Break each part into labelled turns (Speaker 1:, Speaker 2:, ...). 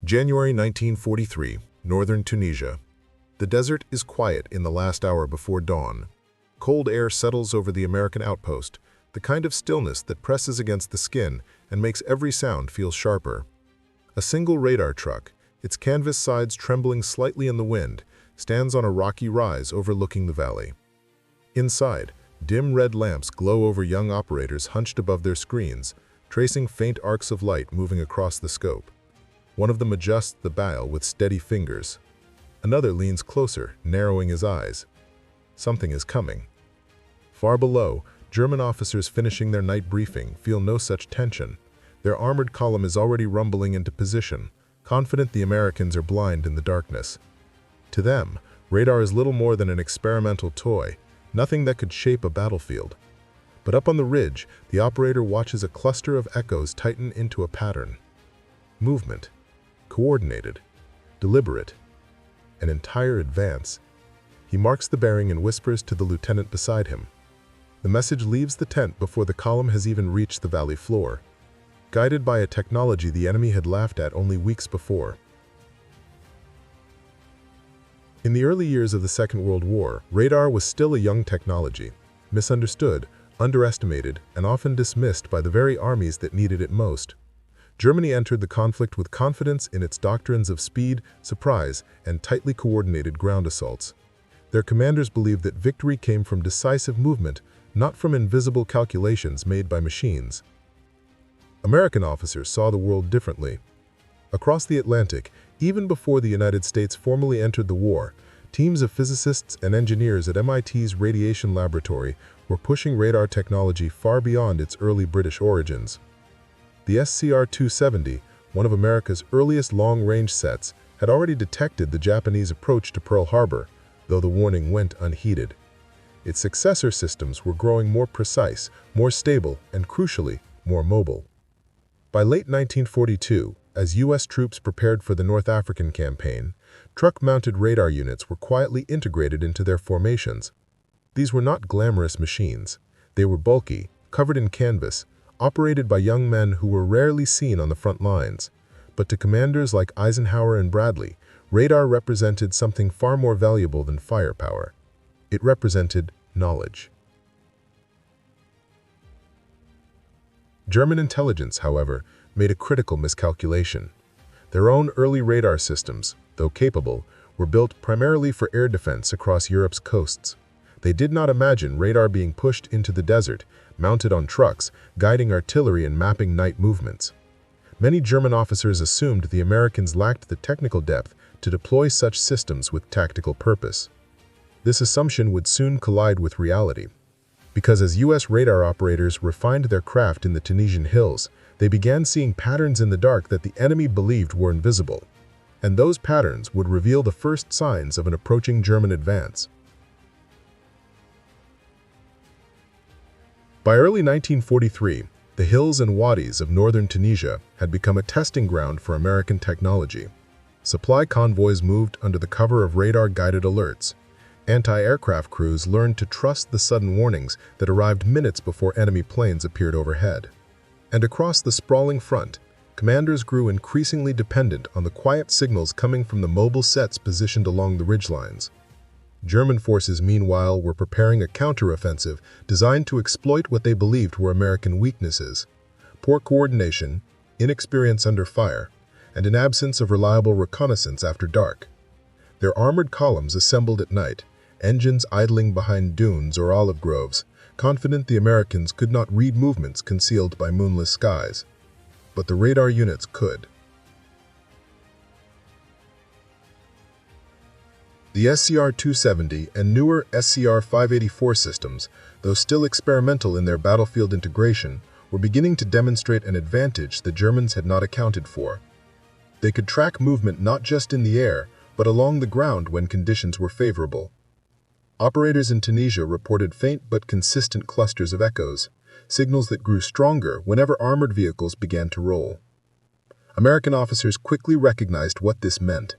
Speaker 1: January 1943, northern Tunisia. The desert is quiet in the last hour before dawn. Cold air settles over the American outpost, the kind of stillness that presses against the skin and makes every sound feel sharper. A single radar truck, its canvas sides trembling slightly in the wind, stands on a rocky rise overlooking the valley. Inside, dim red lamps glow over young operators hunched above their screens, tracing faint arcs of light moving across the scope. One of them adjusts the dial with steady fingers. Another leans closer, narrowing his eyes. Something is coming. Far below, German officers finishing their night briefing feel no such tension. Their armored column is already rumbling into position, confident the Americans are blind in the darkness. To them, radar is little more than an experimental toy, nothing that could shape a battlefield. But up on the ridge, the operator watches a cluster of echoes tighten into a pattern. Movement. Coordinated. Deliberate. An entire advance. He marks the bearing and whispers to the lieutenant beside him. The message leaves the tent before the column has even reached the valley floor, guided by a technology the enemy had laughed at only weeks before. In the early years of the Second World War, radar was still a young technology, misunderstood, underestimated, and often dismissed by the very armies that needed it most. Germany entered the conflict with confidence in its doctrines of speed, surprise, and tightly coordinated ground assaults. Their commanders believed that victory came from decisive movement, not from invisible calculations made by machines. American officers saw the world differently. Across the Atlantic, even before the United States formally entered the war, teams of physicists and engineers at MIT's Radiation Laboratory were pushing radar technology far beyond its early British origins. The SCR-270, one of America's earliest long-range sets, had already detected the Japanese approach to Pearl Harbor, though the warning went unheeded. Its successor systems were growing more precise, more stable, and crucially, more mobile. By late 1942, as U.S. troops prepared for the North African campaign, truck-mounted radar units were quietly integrated into their formations. These were not glamorous machines. They were bulky, covered in canvas, operated by young men who were rarely seen on the front lines. But to commanders like Eisenhower and Bradley, radar represented something far more valuable than firepower. It represented knowledge. German intelligence, however, made a critical miscalculation. Their own early radar systems, though capable, were built primarily for air defense across Europe's coasts. They did not imagine radar being pushed into the desert, mounted on trucks, guiding artillery and mapping night movements. Many German officers assumed the Americans lacked the technical depth to deploy such systems with tactical purpose. This assumption would soon collide with reality, because as U.S. radar operators refined their craft in the Tunisian hills, they began seeing patterns in the dark that the enemy believed were invisible, and those patterns would reveal the first signs of an approaching German advance. By early 1943, the hills and wadis of northern Tunisia had become a testing ground for American technology. Supply convoys moved under the cover of radar-guided alerts. Anti-aircraft crews learned to trust the sudden warnings that arrived minutes before enemy planes appeared overhead. And across the sprawling front, commanders grew increasingly dependent on the quiet signals coming from the mobile sets positioned along the ridgelines. German forces, meanwhile, were preparing a counteroffensive designed to exploit what they believed were American weaknesses: poor coordination, inexperience under fire, and an absence of reliable reconnaissance after dark. Their armored columns assembled at night, engines idling behind dunes or olive groves, confident the Americans could not read movements concealed by moonless skies. But the radar units could. The SCR-270 and newer SCR-584 systems, though still experimental in their battlefield integration, were beginning to demonstrate an advantage the Germans had not accounted for. They could track movement not just in the air, but along the ground when conditions were favorable. Operators in Tunisia reported faint but consistent clusters of echoes, signals that grew stronger whenever armored vehicles began to roll. American officers quickly recognized what this meant.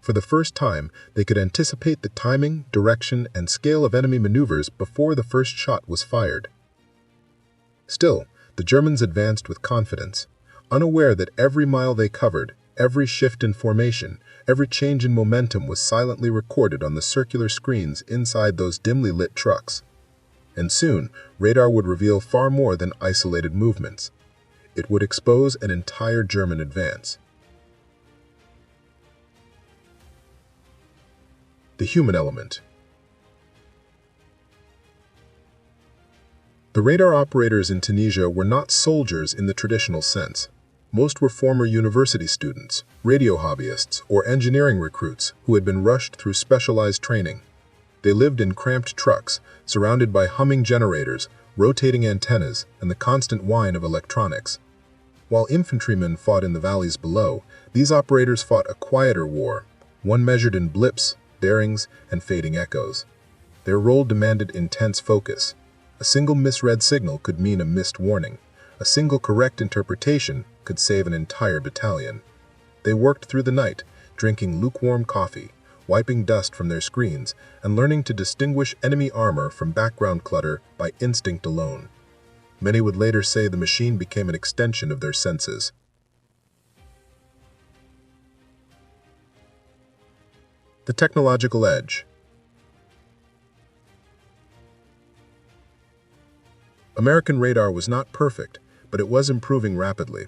Speaker 1: For the first time, they could anticipate the timing, direction, and scale of enemy maneuvers before the first shot was fired. Still, the Germans advanced with confidence, unaware that every mile they covered, Every shift in formation, every change in momentum was silently recorded on the circular screens inside those dimly lit trucks. And soon, radar would reveal far more than isolated movements. It would expose an entire German advance. The human element. The radar operators in Tunisia were not soldiers in the traditional sense. Most were former university students, radio hobbyists, or engineering recruits who had been rushed through specialized training. They lived in cramped trucks, surrounded by humming generators, rotating antennas, and the constant whine of electronics. While infantrymen fought in the valleys below, these operators fought a quieter war, one measured in blips, bearings, and fading echoes. Their role demanded intense focus. A single misread signal could mean a missed warning. A single correct interpretation could save an entire battalion. They worked through the night, drinking lukewarm coffee, wiping dust from their screens, and learning to distinguish enemy armor from background clutter by instinct alone. Many would later say the machine became an extension of their senses. The technological edge. American radar was not perfect, but it was improving rapidly.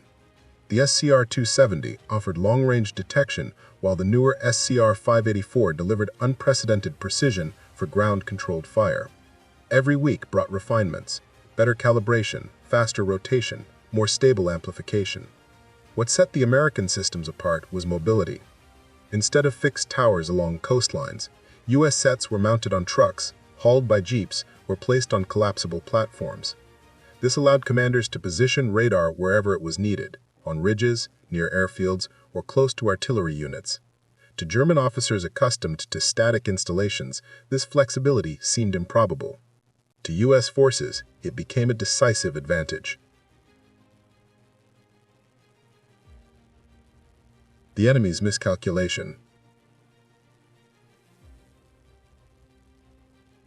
Speaker 1: The SCR-270 offered long-range detection, while the newer SCR-584 delivered unprecedented precision for ground-controlled fire. Every week brought refinements, better calibration, faster rotation, more stable amplification. What set the American systems apart was mobility. Instead of fixed towers along coastlines, U.S. sets were mounted on trucks, hauled by jeeps, or placed on collapsible platforms. This allowed commanders to position radar wherever it was needed, on ridges, near airfields, or close to artillery units. To German officers accustomed to static installations, this flexibility seemed improbable. To U.S. forces, it became a decisive advantage. The enemy's miscalculation.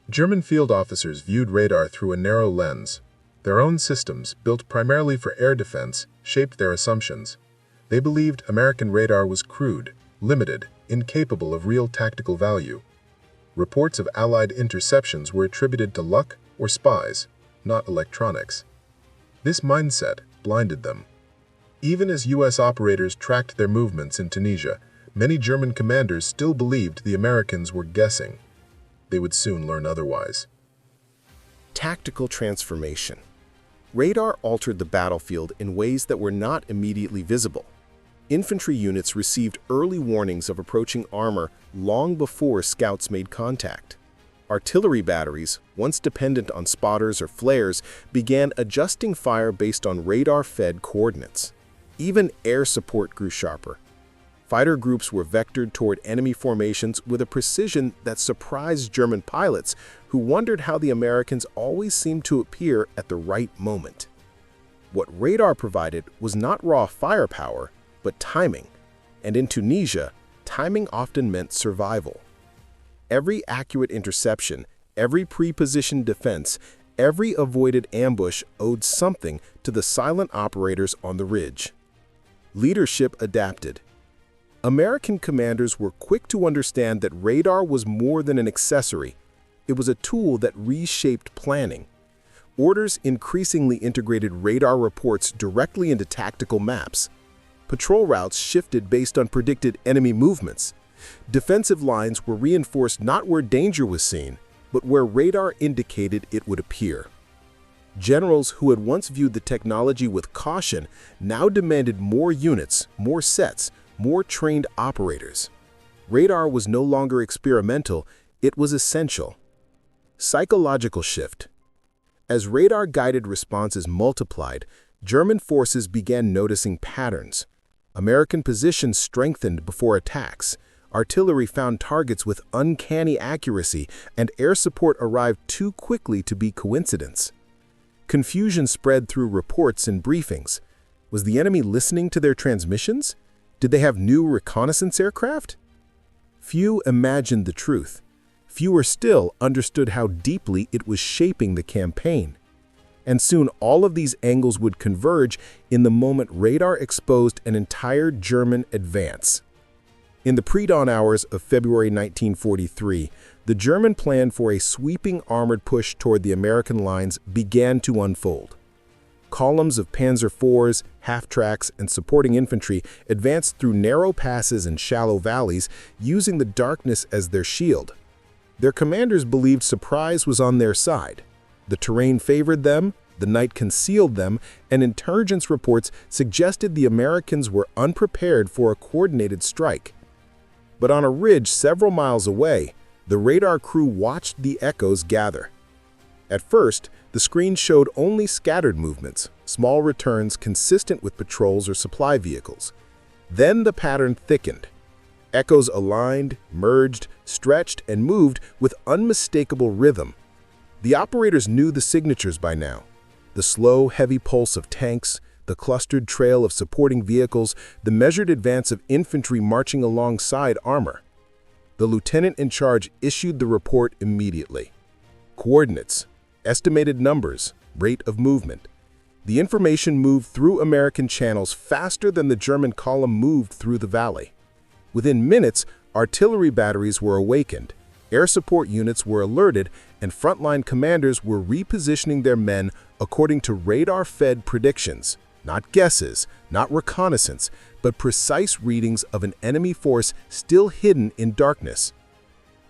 Speaker 1: German field officers viewed radar through a narrow lens. Their own systems, built primarily for air defense, shaped their assumptions. They believed American radar was crude, limited, incapable of real tactical value. Reports of Allied interceptions were attributed to luck or spies, not electronics. This mindset blinded them. Even as U.S. operators tracked their movements in Tunisia, many German commanders still believed the Americans were guessing. They would soon learn otherwise.
Speaker 2: Tactical transformation. Radar altered the battlefield in ways that were not immediately visible. Infantry units received early warnings of approaching armor long before scouts made contact. Artillery batteries, once dependent on spotters or flares, began adjusting fire based on radar-fed coordinates. Even air support grew sharper. Fighter groups were vectored toward enemy formations with a precision that surprised German pilots, who wondered how the Americans always seemed to appear at the right moment. What radar provided was not raw firepower, but timing, and in Tunisia, timing often meant survival. Every accurate interception, every pre-positioned defense, every avoided ambush owed something to the silent operators on the ridge. Leadership adapted. American commanders were quick to understand that radar was more than an accessory. It was a tool that reshaped planning. Orders increasingly integrated radar reports directly into tactical maps. Patrol routes shifted based on predicted enemy movements. Defensive lines were reinforced not where danger was seen, but where radar indicated it would appear. Generals who had once viewed the technology with caution now demanded more units, more sets, more trained operators. Radar was no longer experimental, it was essential. Psychological shift. As radar-guided responses multiplied, German forces began noticing patterns. American positions strengthened before attacks. Artillery found targets with uncanny accuracy, and air support arrived too quickly to be coincidence. Confusion spread through reports and briefings. Was the enemy listening to their transmissions? Did they have new reconnaissance aircraft? Few imagined the truth. Fewer still understood how deeply it was shaping the campaign. And soon all of these angles would converge in the moment radar exposed an entire German advance. In the pre-dawn hours of February 1943, the German plan for a sweeping armored push toward the American lines began to unfold. Columns of Panzer IVs, half-tracks, and supporting infantry advanced through narrow passes and shallow valleys, using the darkness as their shield. Their commanders believed surprise was on their side. The terrain favored them, the night concealed them, and intelligence reports suggested the Americans were unprepared for a coordinated strike. But on a ridge several miles away, the radar crew watched the echoes gather. At first, the screen showed only scattered movements, small returns consistent with patrols or supply vehicles. Then the pattern thickened. Echoes aligned, merged, stretched, and moved with unmistakable rhythm. The operators knew the signatures by now. The slow, heavy pulse of tanks, the clustered trail of supporting vehicles, the measured advance of infantry marching alongside armor. The lieutenant in charge issued the report immediately. Coordinates, estimated numbers, rate of movement. The information moved through American channels faster than the German column moved through the valley. Within minutes, artillery batteries were awakened, air support units were alerted, and frontline commanders were repositioning their men according to radar-fed predictions. Not guesses, not reconnaissance, but precise readings of an enemy force still hidden in darkness.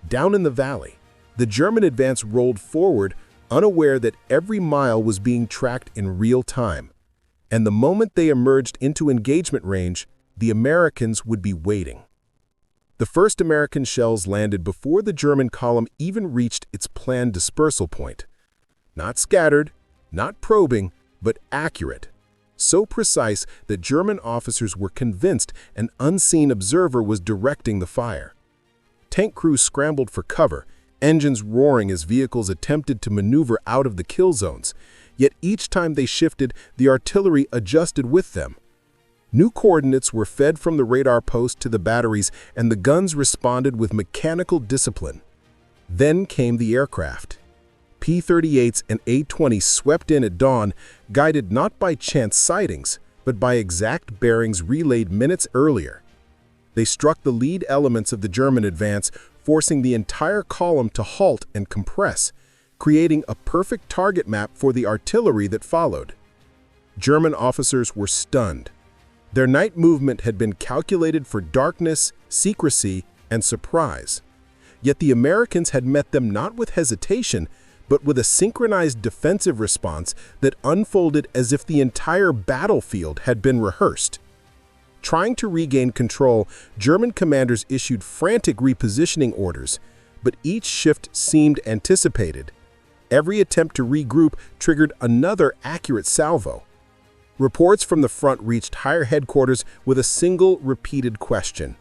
Speaker 2: Down in the valley, the German advance rolled forward, unaware that every mile was being tracked in real time. And the moment they emerged into engagement range, the Americans would be waiting. The first American shells landed before the German column even reached its planned dispersal point. Not scattered, not probing, but accurate. So precise that German officers were convinced an unseen observer was directing the fire. Tank crews scrambled for cover, engines roaring as vehicles attempted to maneuver out of the kill zones. Yet each time they shifted, the artillery adjusted with them. New coordinates were fed from the radar post to the batteries, and the guns responded with mechanical discipline. Then came the aircraft. P-38s and A-20s swept in at dawn, guided not by chance sightings, but by exact bearings relayed minutes earlier. They struck the lead elements of the German advance, forcing the entire column to halt and compress, creating a perfect target map for the artillery that followed. German officers were stunned. Their night movement had been calculated for darkness, secrecy, and surprise. Yet the Americans had met them not with hesitation, but with a synchronized defensive response that unfolded as if the entire battlefield had been rehearsed. Trying to regain control, German commanders issued frantic repositioning orders, but each shift seemed anticipated. Every attempt to regroup triggered another accurate salvo. Reports from the front reached higher headquarters with a single repeated question: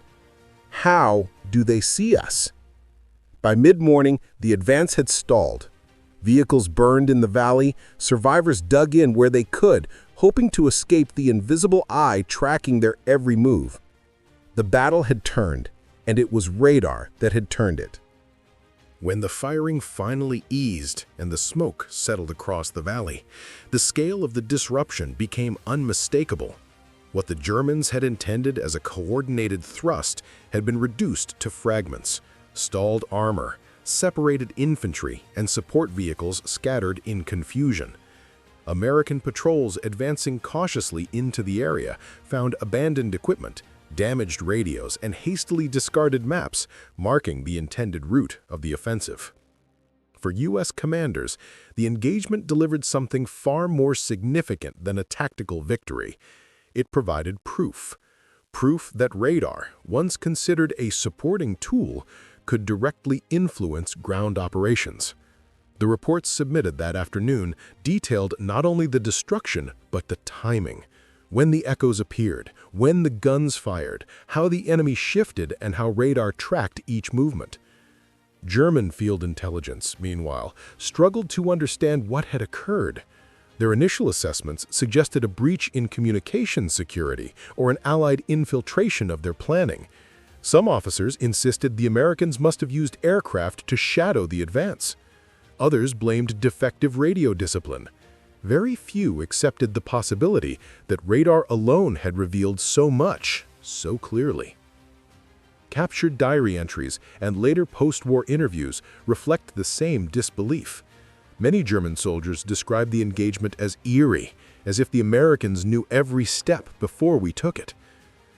Speaker 2: how do they see us? By mid-morning, the advance had stalled. Vehicles burned in the valley, survivors dug in where they could, hoping to escape the invisible eye tracking their every move. The battle had turned, and it was radar that had turned it. When the firing finally eased and the smoke settled across the valley, the scale of the disruption became unmistakable. What the Germans had intended as a coordinated thrust had been reduced to fragments: stalled armor, separated infantry, and support vehicles scattered in confusion. American patrols advancing cautiously into the area found abandoned equipment, damaged radios, and hastily discarded maps, marking the intended route of the offensive. For U.S. commanders, the engagement delivered something far more significant than a tactical victory. It provided proof that radar, once considered a supporting tool, could directly influence ground operations. The reports submitted that afternoon detailed not only the destruction, but the timing. When the echoes appeared, when the guns fired, how the enemy shifted, and how radar tracked each movement. German field intelligence, meanwhile, struggled to understand what had occurred. Their initial assessments suggested a breach in communication security or an Allied infiltration of their planning. Some officers insisted the Americans must have used aircraft to shadow the advance. Others blamed defective radio discipline. very few accepted the possibility that radar alone had revealed so much, so clearly. Captured diary entries and later post-war interviews reflect the same disbelief. Many German soldiers described the engagement as eerie, as if the Americans knew every step before we took it.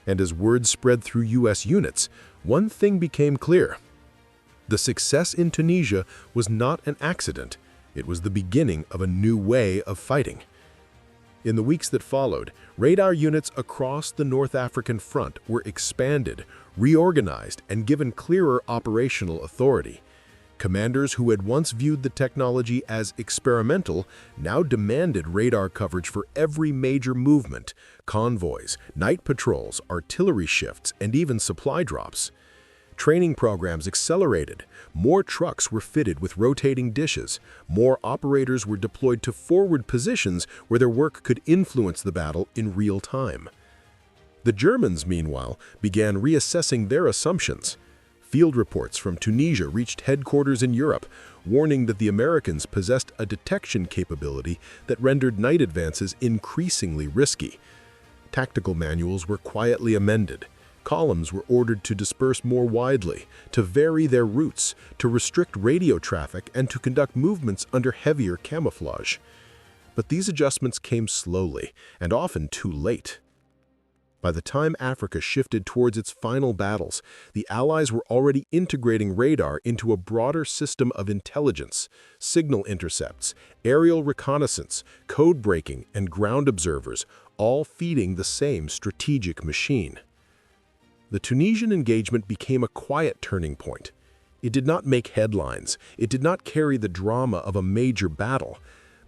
Speaker 2: And as word spread through U.S. units, one thing became clear. The success in Tunisia was not an accident. It was the beginning of a new way of fighting. In the weeks that followed, radar units across the North African front were expanded, reorganized, and given clearer operational authority. Commanders who had once viewed the technology as experimental now demanded radar coverage for every major movement: convoys, night patrols, artillery shifts, and even supply drops. Training programs accelerated. More trucks were fitted with rotating dishes. More operators were deployed to forward positions where their work could influence the battle in real time. The Germans, meanwhile, began reassessing their assumptions. Field reports from Tunisia reached headquarters in Europe, warning that the Americans possessed a detection capability that rendered night advances increasingly risky. Tactical manuals were quietly amended. Columns were ordered to disperse more widely, to vary their routes, to restrict radio traffic, and to conduct movements under heavier camouflage. But these adjustments came slowly, and often too late. By the time Africa shifted towards its final battles, the Allies were already integrating radar into a broader system of intelligence: signal intercepts, aerial reconnaissance, code breaking, and ground observers, all feeding the same strategic machine. The Tunisian engagement became a quiet turning point. It did not make headlines. It did not carry the drama of a major battle.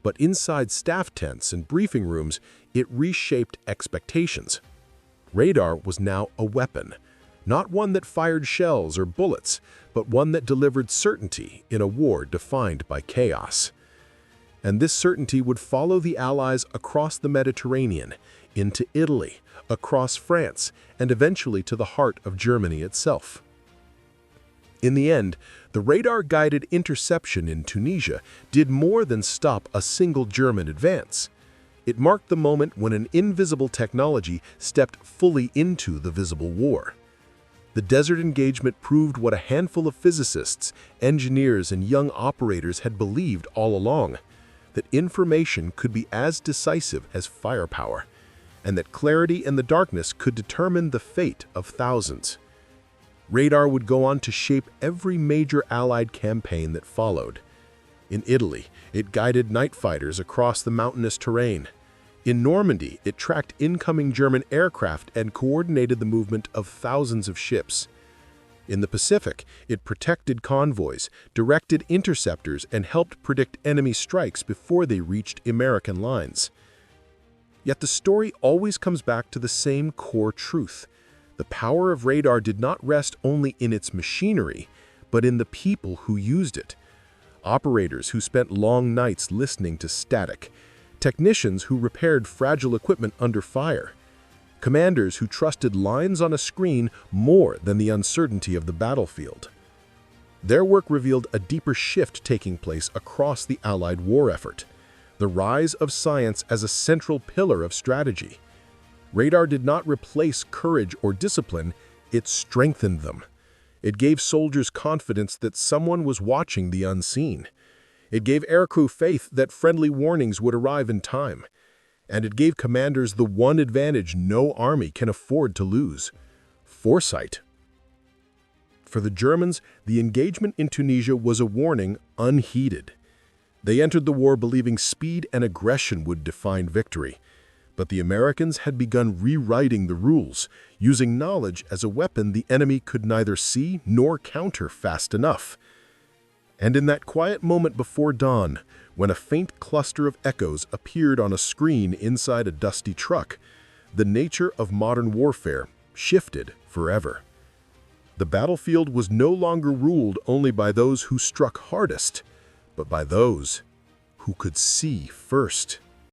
Speaker 2: But inside staff tents and briefing rooms, it reshaped expectations. Radar was now a weapon, not one that fired shells or bullets, but one that delivered certainty in a war defined by chaos. And this certainty would follow the Allies across the Mediterranean, into Italy, across France, and eventually to the heart of Germany itself. In the end, the radar-guided interception in Tunisia did more than stop a single German advance. It marked the moment when an invisible technology stepped fully into the visible war. The desert engagement proved what a handful of physicists, engineers, and young operators had believed all along: that information could be as decisive as firepower, and that clarity in the darkness could determine the fate of thousands. Radar would go on to shape every major Allied campaign that followed. In Italy, it guided night fighters across the mountainous terrain. In Normandy, it tracked incoming German aircraft and coordinated the movement of thousands of ships. In the Pacific, it protected convoys, directed interceptors, and helped predict enemy strikes before they reached American lines. Yet the story always comes back to the same core truth. The power of radar did not rest only in its machinery, but in the people who used it. Operators who spent long nights listening to static, technicians who repaired fragile equipment under fire, commanders who trusted lines on a screen more than the uncertainty of the battlefield. Their work revealed a deeper shift taking place across the Allied war effort: the rise of science as a central pillar of strategy. Radar did not replace courage or discipline, it strengthened them. It gave soldiers confidence that someone was watching the unseen. It gave aircrew faith that friendly warnings would arrive in time. And it gave commanders the one advantage no army can afford to lose: foresight. For the Germans, the engagement in Tunisia was a warning unheeded. They entered the war believing speed and aggression would define victory. But the Americans had begun rewriting the rules, using knowledge as a weapon the enemy could neither see nor counter fast enough. And in that quiet moment before dawn, when a faint cluster of echoes appeared on a screen inside a dusty truck, the nature of modern warfare shifted forever. The battlefield was no longer ruled only by those who struck hardest, but by those who could see first.